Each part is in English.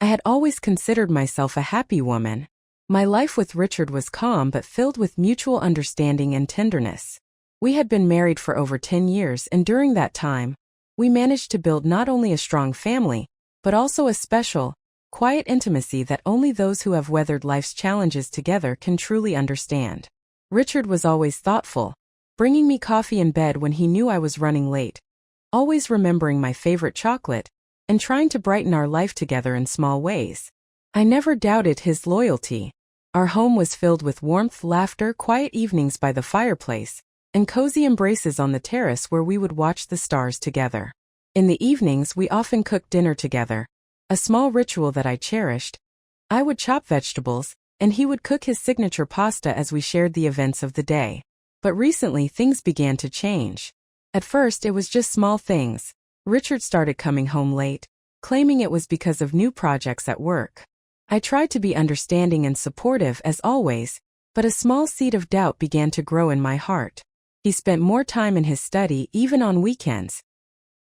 I had always considered myself a happy woman. My life with Richard was calm but filled with mutual understanding and tenderness. We had been married for over 10 years, and during that time, we managed to build not only a strong family, but also a special, quiet intimacy that only those who have weathered life's challenges together can truly understand. Richard was always thoughtful, bringing me coffee in bed when he knew I was running late, always remembering my favorite chocolate, and trying to brighten our life together in small ways. I never doubted his loyalty. Our home was filled with warmth, laughter, quiet evenings by the fireplace, and cozy embraces on the terrace where we would watch the stars together. In the evenings, we often cooked dinner together, a small ritual that I cherished. I would chop vegetables, and he would cook his signature pasta as we shared the events of the day. But recently, things began to change. At first, it was just small things. Richard started coming home late, claiming it was because of new projects at work. I tried to be understanding and supportive as always, but a small seed of doubt began to grow in my heart. He spent more time in his study, even on weekends.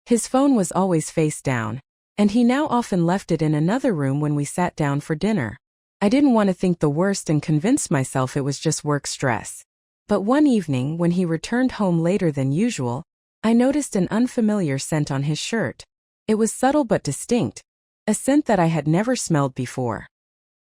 His phone was always face down, and he now often left it in another room when we sat down for dinner. I didn't want to think the worst and convinced myself it was just work stress. But one evening, when he returned home later than usual, I noticed an unfamiliar scent on his shirt. It was subtle but distinct, a scent that I had never smelled before.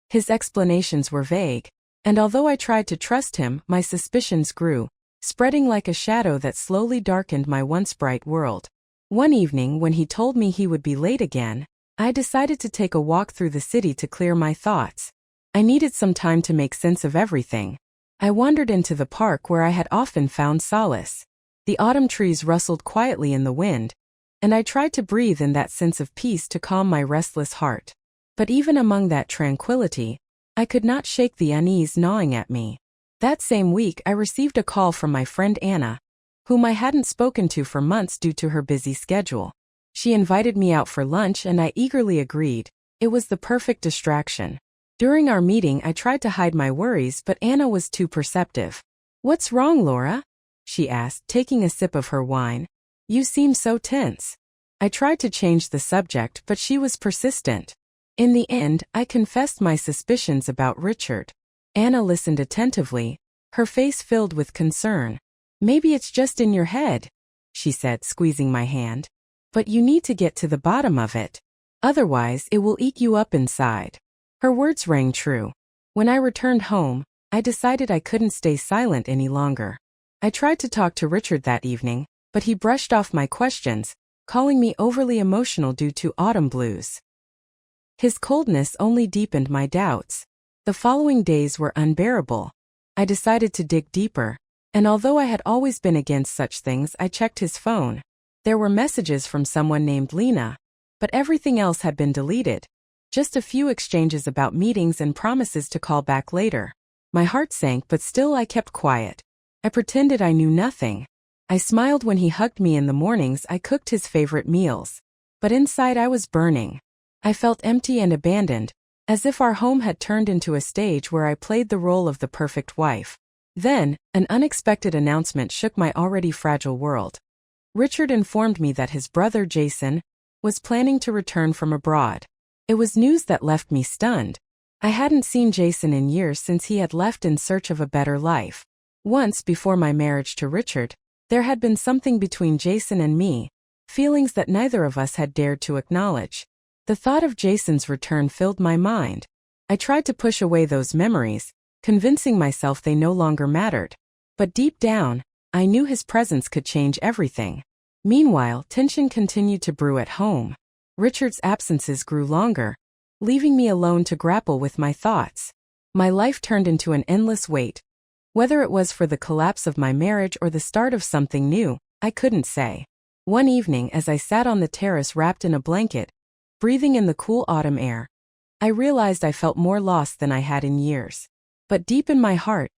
His explanations were vague, and although I tried to trust him, my suspicions grew, spreading like a shadow that slowly darkened my once bright world. One evening, when he told me he would be late again, I decided to take a walk through the city to clear my thoughts. I needed some time to make sense of everything. I wandered into the park where I had often found solace. The autumn trees rustled quietly in the wind, and I tried to breathe in that sense of peace to calm my restless heart. But even among that tranquility, I could not shake the unease gnawing at me. That same week, I received a call from my friend Anna, whom I hadn't spoken to for months due to her busy schedule. She invited me out for lunch and I eagerly agreed. It was the perfect distraction. During our meeting, I tried to hide my worries, but Anna was too perceptive. "What's wrong, Laura?" she asked, taking a sip of her wine. "You seem so tense." I tried to change the subject, but she was persistent. In the end, I confessed my suspicions about Richard. Anna listened attentively, her face filled with concern. "Maybe it's just in your head," she said, squeezing my hand. "But you need to get to the bottom of it. Otherwise, it will eat you up inside." Her words rang true. When I returned home, I decided I couldn't stay silent any longer. I tried to talk to Richard that evening, but he brushed off my questions, calling me overly emotional due to autumn blues. His coldness only deepened my doubts. The following days were unbearable. I decided to dig deeper, and although I had always been against such things, I checked his phone. There were messages from someone named Lena, but everything else had been deleted. Just a few exchanges about meetings and promises to call back later. My heart sank, but still I kept quiet. I pretended I knew nothing. I smiled when he hugged me in the mornings. I cooked his favorite meals. But inside I was burning. I felt empty and abandoned, as if our home had turned into a stage where I played the role of the perfect wife. Then, an unexpected announcement shook my already fragile world. Richard informed me that his brother Jason was planning to return from abroad. It was news that left me stunned. I hadn't seen Jason in years since he had left in search of a better life. Once before my marriage to Richard, there had been something between Jason and me, feelings that neither of us had dared to acknowledge. The thought of Jason's return filled my mind. I tried to push away those memories, convincing myself they no longer mattered. But deep down, I knew his presence could change everything. Meanwhile, tension continued to brew at home. Richard's absences grew longer, leaving me alone to grapple with my thoughts. My life turned into an endless wait. Whether it was for the collapse of my marriage or the start of something new, I couldn't say. One evening, as I sat on the terrace wrapped in a blanket, breathing in the cool autumn air, I realized I felt more lost than I had in years. But deep in my heart,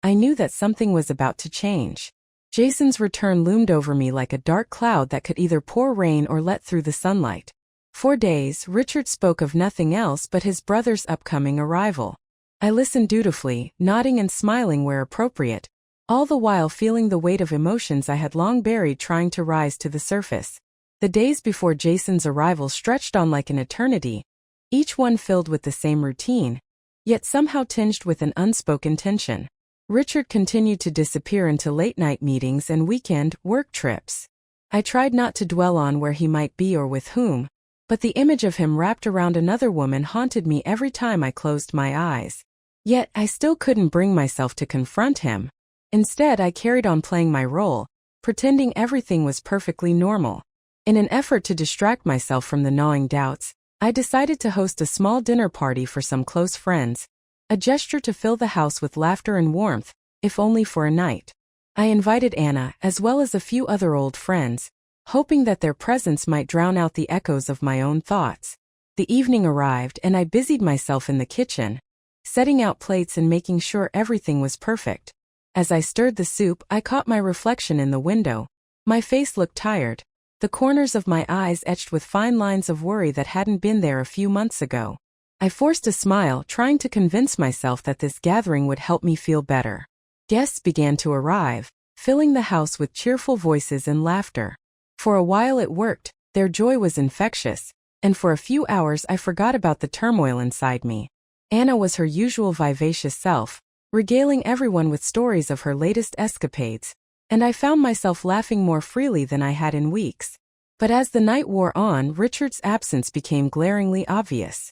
I knew that something was about to change. Jason's return loomed over me like a dark cloud that could either pour rain or let through the sunlight. For days, Richard spoke of nothing else but his brother's upcoming arrival. I listened dutifully, nodding and smiling where appropriate, all the while feeling the weight of emotions I had long buried trying to rise to the surface. The days before Jason's arrival stretched on like an eternity, each one filled with the same routine, yet somehow tinged with an unspoken tension. Richard continued to disappear into late-night meetings and weekend work trips. I tried not to dwell on where he might be or with whom, but the image of him wrapped around another woman haunted me every time I closed my eyes. Yet I still couldn't bring myself to confront him. Instead, I carried on playing my role, pretending everything was perfectly normal. In an effort to distract myself from the gnawing doubts, I decided to host a small dinner party for some close friends, a gesture to fill the house with laughter and warmth, if only for a night. I invited Anna, as well as a few other old friends, hoping that their presence might drown out the echoes of my own thoughts. The evening arrived and I busied myself in the kitchen, setting out plates and making sure everything was perfect. As I stirred the soup, I caught my reflection in the window. My face looked tired, the corners of my eyes etched with fine lines of worry that hadn't been there a few months ago. I forced a smile, trying to convince myself that this gathering would help me feel better. Guests began to arrive, filling the house with cheerful voices and laughter. For a while it worked, their joy was infectious, and for a few hours I forgot about the turmoil inside me. Anna was her usual vivacious self, regaling everyone with stories of her latest escapades, and I found myself laughing more freely than I had in weeks. But as the night wore on, Richard's absence became glaringly obvious.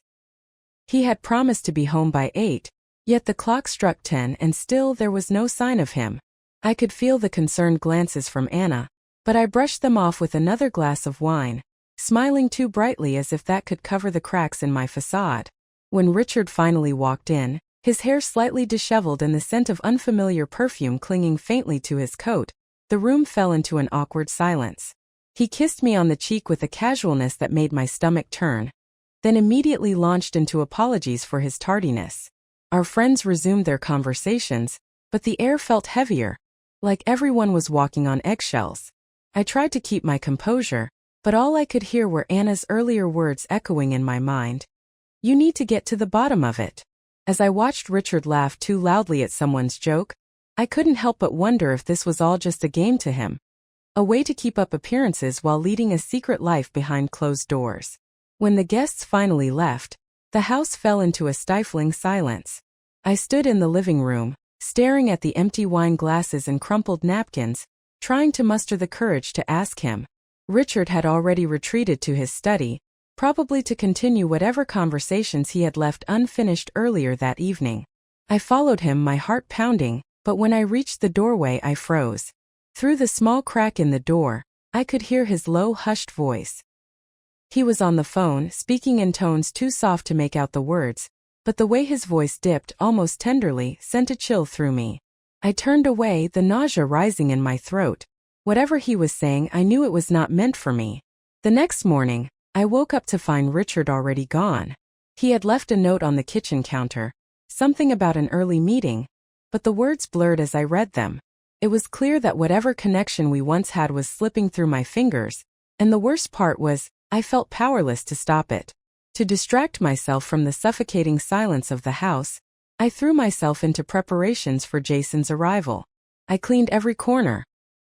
He had promised to be home by 8, yet the clock struck 10 and still there was no sign of him. I could feel the concerned glances from Anna, but I brushed them off with another glass of wine, smiling too brightly as if that could cover the cracks in my facade. When Richard finally walked in, his hair slightly disheveled and the scent of unfamiliar perfume clinging faintly to his coat, the room fell into an awkward silence. He kissed me on the cheek with a casualness that made my stomach turn, then immediately launched into apologies for his tardiness. Our friends resumed their conversations, but the air felt heavier, like everyone was walking on eggshells. I tried to keep my composure, but all I could hear were Anna's earlier words echoing in my mind. "You need to get to the bottom of it." As I watched Richard laugh too loudly at someone's joke, I couldn't help but wonder if this was all just a game to him, a way to keep up appearances while leading a secret life behind closed doors. When the guests finally left, the house fell into a stifling silence. I stood in the living room, staring at the empty wine glasses and crumpled napkins, trying to muster the courage to ask him. Richard had already retreated to his study, probably to continue whatever conversations he had left unfinished earlier that evening. I followed him, my heart pounding, but when I reached the doorway I froze. Through the small crack in the door, I could hear his low, hushed voice. He was on the phone, speaking in tones too soft to make out the words, but the way his voice dipped almost tenderly sent a chill through me. I turned away, the nausea rising in my throat. Whatever he was saying, I knew it was not meant for me. The next morning, I woke up to find Richard already gone. He had left a note on the kitchen counter, something about an early meeting, but the words blurred as I read them. It was clear that whatever connection we once had was slipping through my fingers, and the worst part was, I felt powerless to stop it. To distract myself from the suffocating silence of the house, I threw myself into preparations for Jason's arrival. I cleaned every corner,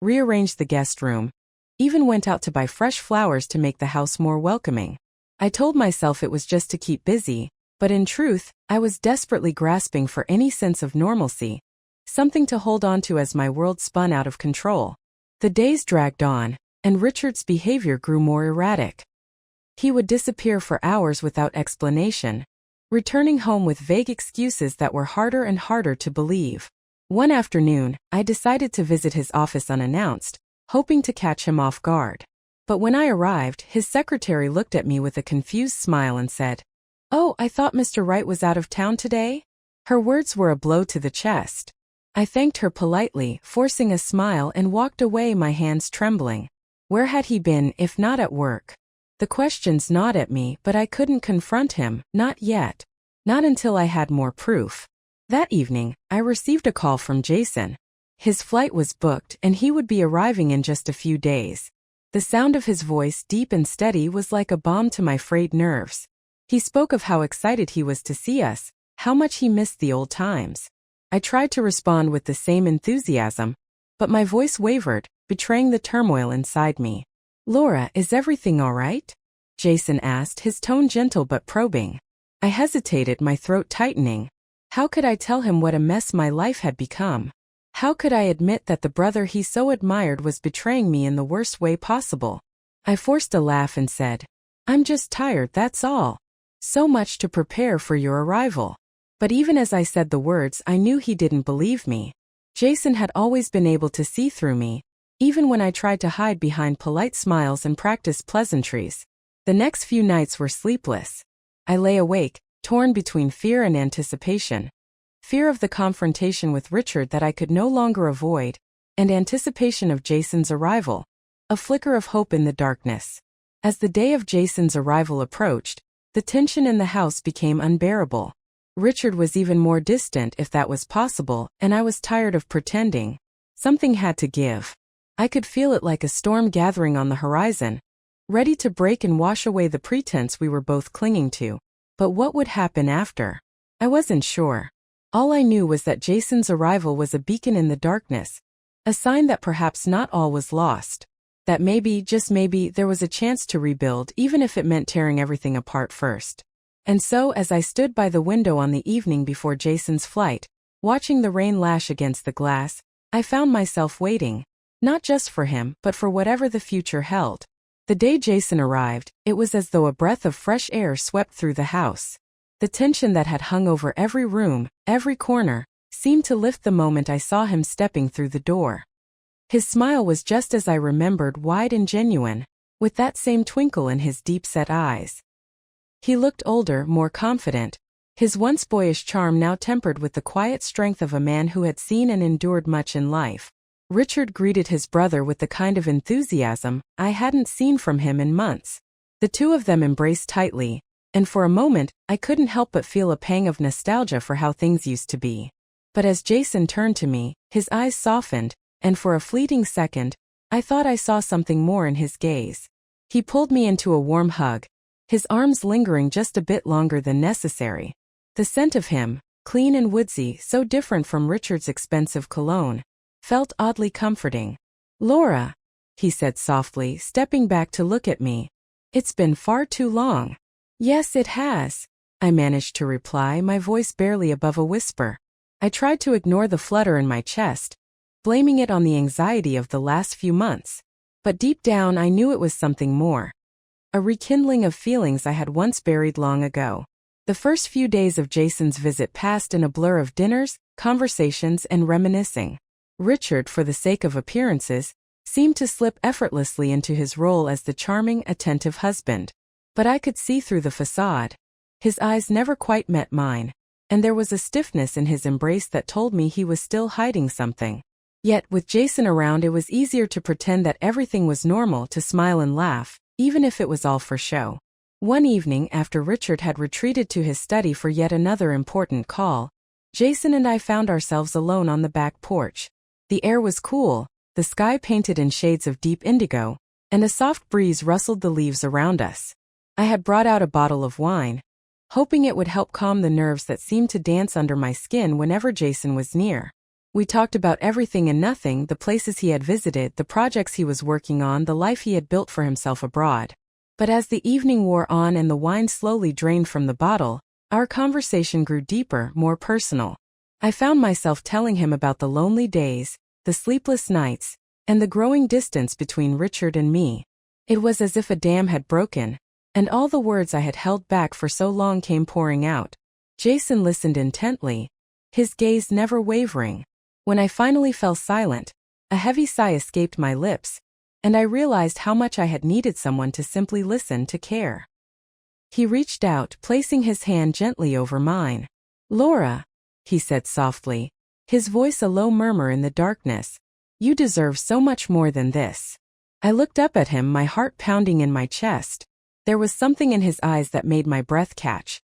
rearranged the guest room, even went out to buy fresh flowers to make the house more welcoming. I told myself it was just to keep busy, but in truth, I was desperately grasping for any sense of normalcy, something to hold on to as my world spun out of control. The days dragged on, and Richard's behavior grew more erratic. He would disappear for hours without explanation, returning home with vague excuses that were harder and harder to believe. One afternoon, I decided to visit his office unannounced, hoping to catch him off guard. But when I arrived, his secretary looked at me with a confused smile and said, "Oh, I thought Mr. Wright was out of town today?" Her words were a blow to the chest. I thanked her politely, forcing a smile, and walked away, my hands trembling. Where had he been if not at work? The questions gnawed at me, but I couldn't confront him, not yet. Not until I had more proof. That evening, I received a call from Jason. His flight was booked and he would be arriving in just a few days. The sound of his voice, deep and steady, was like a balm to my frayed nerves. He spoke of how excited he was to see us, how much he missed the old times. I tried to respond with the same enthusiasm, but my voice wavered, betraying the turmoil inside me. "Laura, is everything all right?" Jason asked, his tone gentle but probing. I hesitated, my throat tightening. How could I tell him what a mess my life had become? How could I admit that the brother he so admired was betraying me in the worst way possible? I forced a laugh and said, "I'm just tired, that's all. So much to prepare for your arrival." But even as I said the words, I knew he didn't believe me. Jason had always been able to see through me, even when I tried to hide behind polite smiles and practice pleasantries. The next few nights were sleepless. I lay awake, torn between fear and anticipation. Fear of the confrontation with Richard that I could no longer avoid, and anticipation of Jason's arrival. A flicker of hope in the darkness. As the day of Jason's arrival approached, the tension in the house became unbearable. Richard was even more distant, if that was possible, and I was tired of pretending. Something had to give. I could feel it like a storm gathering on the horizon, ready to break and wash away the pretense we were both clinging to. But what would happen after? I wasn't sure. All I knew was that Jason's arrival was a beacon in the darkness, a sign that perhaps not all was lost, that maybe, just maybe, there was a chance to rebuild, even if it meant tearing everything apart first. And so, as I stood by the window on the evening before Jason's flight, watching the rain lash against the glass, I found myself waiting, not just for him, but for whatever the future held. The day Jason arrived, it was as though a breath of fresh air swept through the house. The tension that had hung over every room, every corner, seemed to lift the moment I saw him stepping through the door. His smile was just as I remembered, wide and genuine, with that same twinkle in his deep-set eyes. He looked older, more confident, his once boyish charm now tempered with the quiet strength of a man who had seen and endured much in life. Richard greeted his brother with the kind of enthusiasm I hadn't seen from him in months. The two of them embraced tightly, and for a moment, I couldn't help but feel a pang of nostalgia for how things used to be. But as Jason turned to me, his eyes softened, and for a fleeting second, I thought I saw something more in his gaze. He pulled me into a warm hug, his arms lingering just a bit longer than necessary. The scent of him, clean and woodsy, so different from Richard's expensive cologne, felt oddly comforting. "Laura," he said softly, stepping back to look at me. "It's been far too long." "Yes, it has," I managed to reply, my voice barely above a whisper. I tried to ignore the flutter in my chest, blaming it on the anxiety of the last few months. But deep down I knew it was something more. A rekindling of feelings I had once buried long ago. The first few days of Jason's visit passed in a blur of dinners, conversations, and reminiscing. Richard, for the sake of appearances, seemed to slip effortlessly into his role as the charming, attentive husband. But I could see through the facade. His eyes never quite met mine, and there was a stiffness in his embrace that told me he was still hiding something. Yet, with Jason around, it was easier to pretend that everything was normal, to smile and laugh, even if it was all for show. One evening, after Richard had retreated to his study for yet another important call, Jason and I found ourselves alone on the back porch. The air was cool, the sky painted in shades of deep indigo, and a soft breeze rustled the leaves around us. I had brought out a bottle of wine, hoping it would help calm the nerves that seemed to dance under my skin whenever Jason was near. We talked about everything and nothing, the places he had visited, the projects he was working on, the life he had built for himself abroad. But as the evening wore on and the wine slowly drained from the bottle, our conversation grew deeper, more personal. I found myself telling him about the lonely days, the sleepless nights, and the growing distance between Richard and me. It was as if a dam had broken, and all the words I had held back for so long came pouring out. Jason listened intently, his gaze never wavering. When I finally fell silent, a heavy sigh escaped my lips, and I realized how much I had needed someone to simply listen, to care. He reached out, placing his hand gently over mine. "Laura," he said softly, his voice a low murmur in the darkness, "you deserve so much more than this." I looked up at him, my heart pounding in my chest. There was something in his eyes that made my breath catch.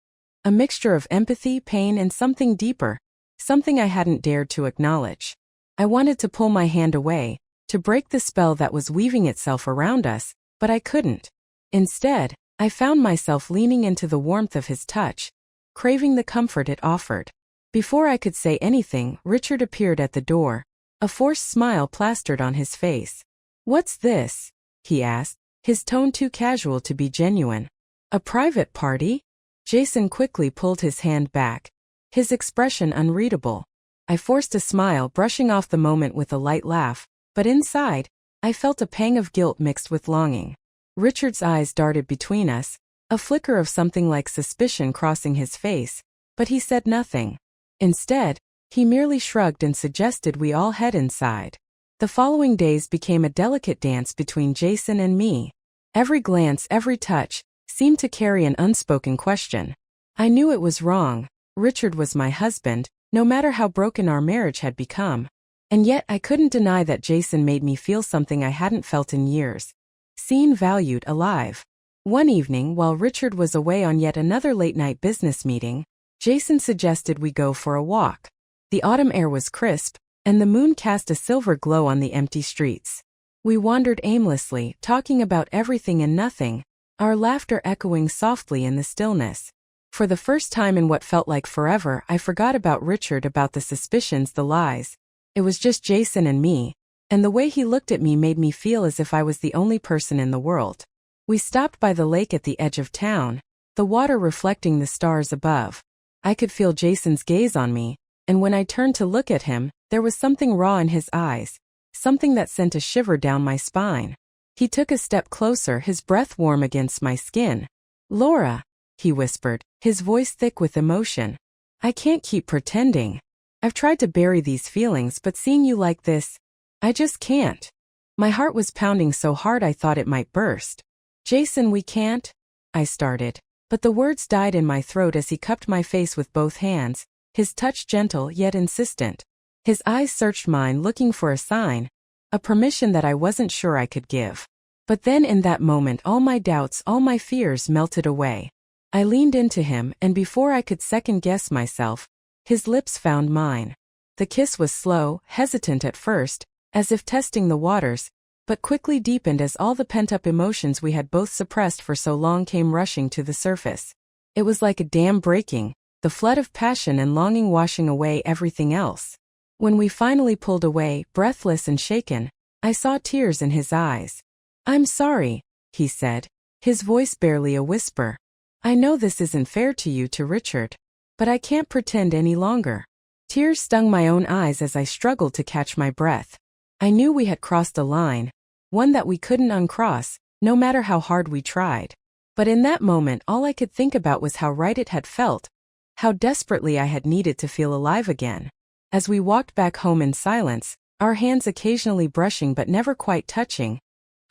A mixture of empathy, pain, and something deeper, something I hadn't dared to acknowledge. I wanted to pull my hand away, to break the spell that was weaving itself around us, but I couldn't. Instead, I found myself leaning into the warmth of his touch, craving the comfort it offered. Before I could say anything, Richard appeared at the door, a forced smile plastered on his face. "What's this?" he asked, his tone too casual to be genuine. "A private party?" Jason quickly pulled his hand back, his expression unreadable. I forced a smile, brushing off the moment with a light laugh, but inside, I felt a pang of guilt mixed with longing. Richard's eyes darted between us, a flicker of something like suspicion crossing his face, but he said nothing. Instead, he merely shrugged and suggested we all head inside. The following days became a delicate dance between Jason and me. Every glance, every touch, seemed to carry an unspoken question. I knew it was wrong. Richard was my husband, no matter how broken our marriage had become. And yet I couldn't deny that Jason made me feel something I hadn't felt in years. Seen, valued, alive. One evening, while Richard was away on yet another late-night business meeting, Jason suggested we go for a walk. The autumn air was crisp, and the moon cast a silver glow on the empty streets. We wandered aimlessly, talking about everything and nothing, our laughter echoing softly in the stillness. For the first time in what felt like forever, I forgot about Richard, about the suspicions, the lies. It was just Jason and me, and the way he looked at me made me feel as if I was the only person in the world. We stopped by the lake at the edge of town, the water reflecting the stars above. I could feel Jason's gaze on me, and when I turned to look at him, there was something raw in his eyes, something that sent a shiver down my spine. He took a step closer, his breath warm against my skin. "Laura," he whispered, his voice thick with emotion. "I can't keep pretending. I've tried to bury these feelings, but seeing you like this, I just can't." My heart was pounding so hard I thought it might burst. "Jason, we can't," I started, but the words died in my throat as he cupped my face with both hands, his touch gentle yet insistent. His eyes searched mine, looking for a sign, a permission that I wasn't sure I could give. But then in that moment all my doubts, all my fears melted away. I leaned into him, and before I could second-guess myself, his lips found mine. The kiss was slow, hesitant at first, as if testing the waters, but quickly deepened as all the pent-up emotions we had both suppressed for so long came rushing to the surface. It was like a dam breaking, the flood of passion and longing washing away everything else. When we finally pulled away, breathless and shaken, I saw tears in his eyes. "I'm sorry," he said, his voice barely a whisper. "I know this isn't fair to you, to Richard, but I can't pretend any longer." Tears stung my own eyes as I struggled to catch my breath. I knew we had crossed a line, one that we couldn't uncross, no matter how hard we tried. But in that moment all I could think about was how right it had felt, how desperately I had needed to feel alive again. As we walked back home in silence, our hands occasionally brushing but never quite touching,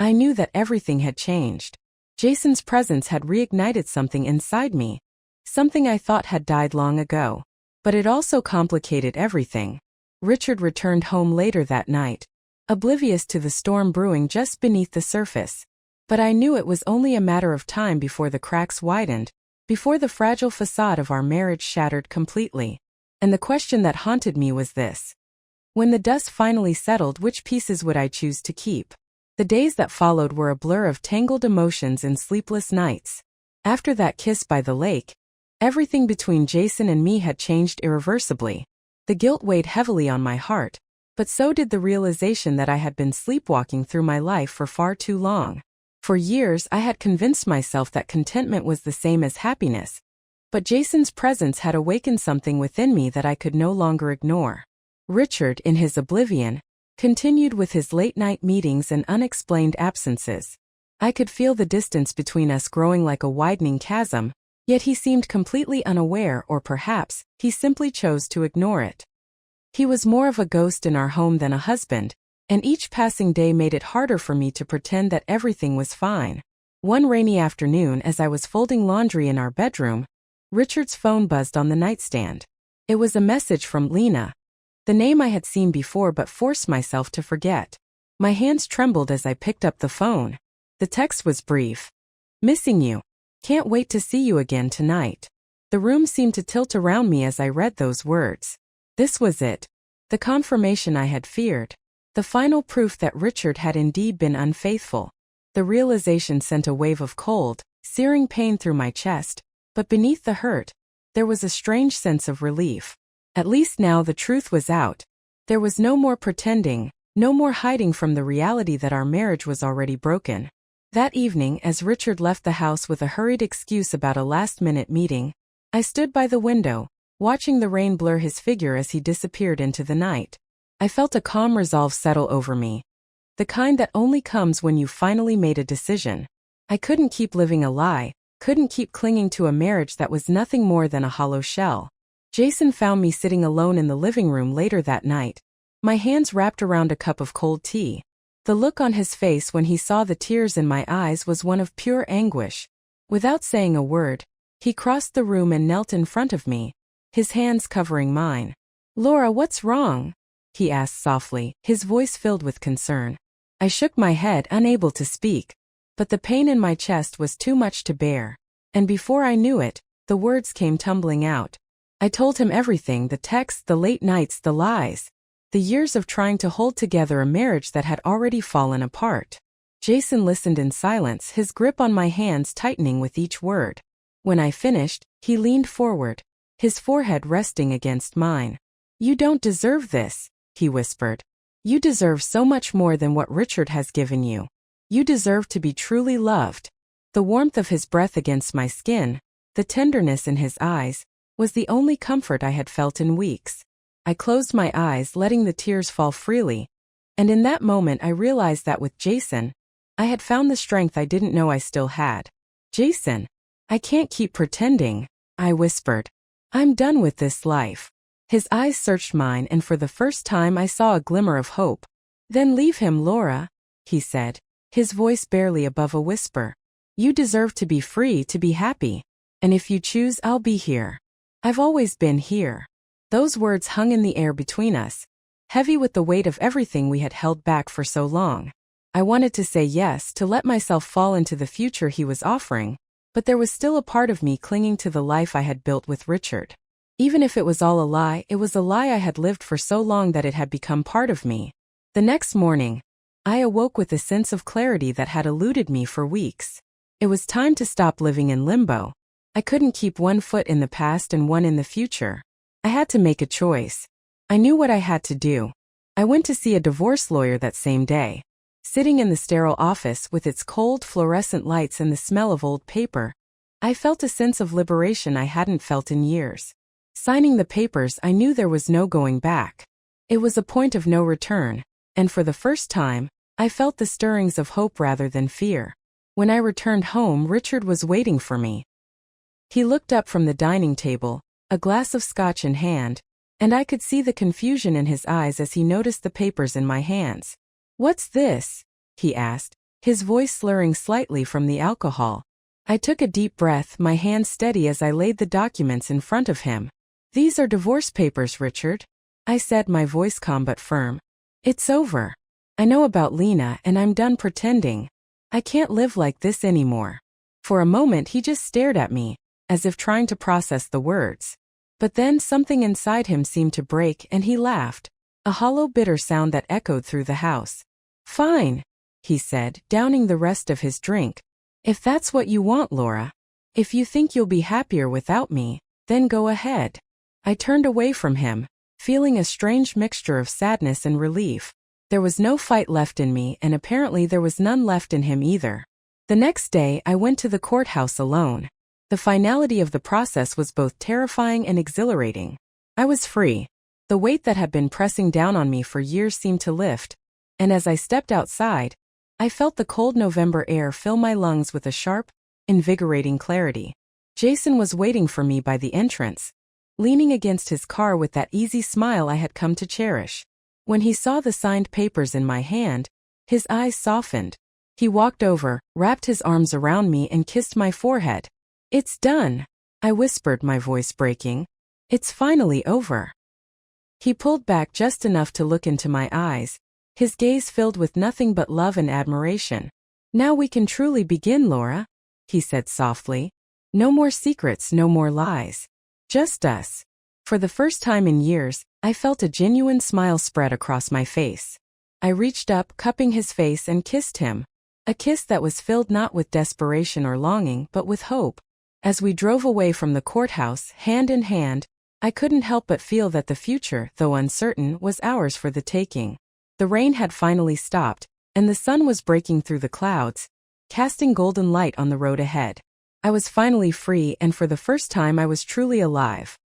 I knew that everything had changed. Jason's presence had reignited something inside me, something I thought had died long ago. But it also complicated everything. Richard returned home later that night, oblivious to the storm brewing just beneath the surface. But I knew it was only a matter of time before the cracks widened, before the fragile facade of our marriage shattered completely. And the question that haunted me was this: when the dust finally settled, which pieces would I choose to keep? The days that followed were a blur of tangled emotions and sleepless nights. After that kiss by the lake, everything between Jason and me had changed irreversibly. The guilt weighed heavily on my heart, but so did the realization that I had been sleepwalking through my life for far too long. For years I had convinced myself that contentment was the same as happiness, but Jason's presence had awakened something within me that I could no longer ignore. Richard, in his oblivion, continued with his late-night meetings and unexplained absences. I could feel the distance between us growing like a widening chasm, yet he seemed completely unaware, or perhaps, he simply chose to ignore it. He was more of a ghost in our home than a husband, and each passing day made it harder for me to pretend that everything was fine. One rainy afternoon, as I was folding laundry in our bedroom, Richard's phone buzzed on the nightstand. It was a message from Lena, the name I had seen before but forced myself to forget. My hands trembled as I picked up the phone. The text was brief. "Missing you. Can't wait to see you again tonight." The room seemed to tilt around me as I read those words. This was it. The confirmation I had feared. The final proof that Richard had indeed been unfaithful. The realization sent a wave of cold, searing pain through my chest, but beneath the hurt, there was a strange sense of relief. At least now the truth was out. There was no more pretending, no more hiding from the reality that our marriage was already broken. That evening, as Richard left the house with a hurried excuse about a last-minute meeting, I stood by the window, watching the rain blur his figure as he disappeared into the night. I felt a calm resolve settle over me, the kind that only comes when you finally made a decision. I couldn't keep living a lie, couldn't keep clinging to a marriage that was nothing more than a hollow shell. Jason found me sitting alone in the living room later that night, my hands wrapped around a cup of cold tea. The look on his face when he saw the tears in my eyes was one of pure anguish. Without saying a word, he crossed the room and knelt in front of me, his hands covering mine. "Laura, what's wrong?" he asked softly, his voice filled with concern. I shook my head, unable to speak, but the pain in my chest was too much to bear, and before I knew it, the words came tumbling out. I told him everything: the texts, the late nights, the lies, the years of trying to hold together a marriage that had already fallen apart. Jason listened in silence, his grip on my hands tightening with each word. When I finished, he leaned forward, his forehead resting against mine. "You don't deserve this," he whispered. "You deserve so much more than what Richard has given you. You deserve to be truly loved." The warmth of his breath against my skin, the tenderness in his eyes, was the only comfort I had felt in weeks. I closed my eyes, letting the tears fall freely, and in that moment I realized that with Jason, I had found the strength I didn't know I still had. "Jason, I can't keep pretending," I whispered. "I'm done with this life." His eyes searched mine, and for the first time I saw a glimmer of hope. "Then leave him, Laura," he said, his voice barely above a whisper. "You deserve to be free, to be happy. And if you choose, I'll be here. I've always been here." Those words hung in the air between us, heavy with the weight of everything we had held back for so long. I wanted to say yes, to let myself fall into the future he was offering, but there was still a part of me clinging to the life I had built with Richard. Even if it was all a lie, it was a lie I had lived for so long that it had become part of me. The next morning, I awoke with a sense of clarity that had eluded me for weeks. It was time to stop living in limbo. I couldn't keep one foot in the past and one in the future. I had to make a choice. I knew what I had to do. I went to see a divorce lawyer that same day. Sitting in the sterile office with its cold fluorescent lights and the smell of old paper, I felt a sense of liberation I hadn't felt in years. Signing the papers, I knew there was no going back. It was a point of no return, and for the first time, I felt the stirrings of hope rather than fear. When I returned home, Richard was waiting for me. He looked up from the dining table, a glass of scotch in hand, and I could see the confusion in his eyes as he noticed the papers in my hands. "What's this?" he asked, his voice slurring slightly from the alcohol. I took a deep breath, my hand steady as I laid the documents in front of him. "These are divorce papers, Richard," I said, my voice calm but firm. "It's over. I know about Lena, and I'm done pretending. I can't live like this anymore." For a moment he just stared at me, as if trying to process the words. But then something inside him seemed to break and he laughed, a hollow bitter sound that echoed through the house. "Fine," he said, downing the rest of his drink. "If that's what you want, Laura. If you think you'll be happier without me, then go ahead." I turned away from him, feeling a strange mixture of sadness and relief. There was no fight left in me, and apparently there was none left in him either. The next day I went to the courthouse alone. The finality of the process was both terrifying and exhilarating. I was free. The weight that had been pressing down on me for years seemed to lift, and as I stepped outside, I felt the cold November air fill my lungs with a sharp, invigorating clarity. Jason was waiting for me by the entrance, leaning against his car with that easy smile I had come to cherish. When he saw the signed papers in my hand, his eyes softened. He walked over, wrapped his arms around me and kissed my forehead. "It's done," I whispered, my voice breaking. "It's finally over." He pulled back just enough to look into my eyes, his gaze filled with nothing but love and admiration. "Now we can truly begin, Laura," he said softly. "No more secrets, no more lies. Just us." For the first time in years, I felt a genuine smile spread across my face. I reached up, cupping his face, and kissed him. A kiss that was filled not with desperation or longing, but with hope. As we drove away from the courthouse, hand in hand, I couldn't help but feel that the future, though uncertain, was ours for the taking. The rain had finally stopped, and the sun was breaking through the clouds, casting golden light on the road ahead. I was finally free, and for the first time I was truly alive.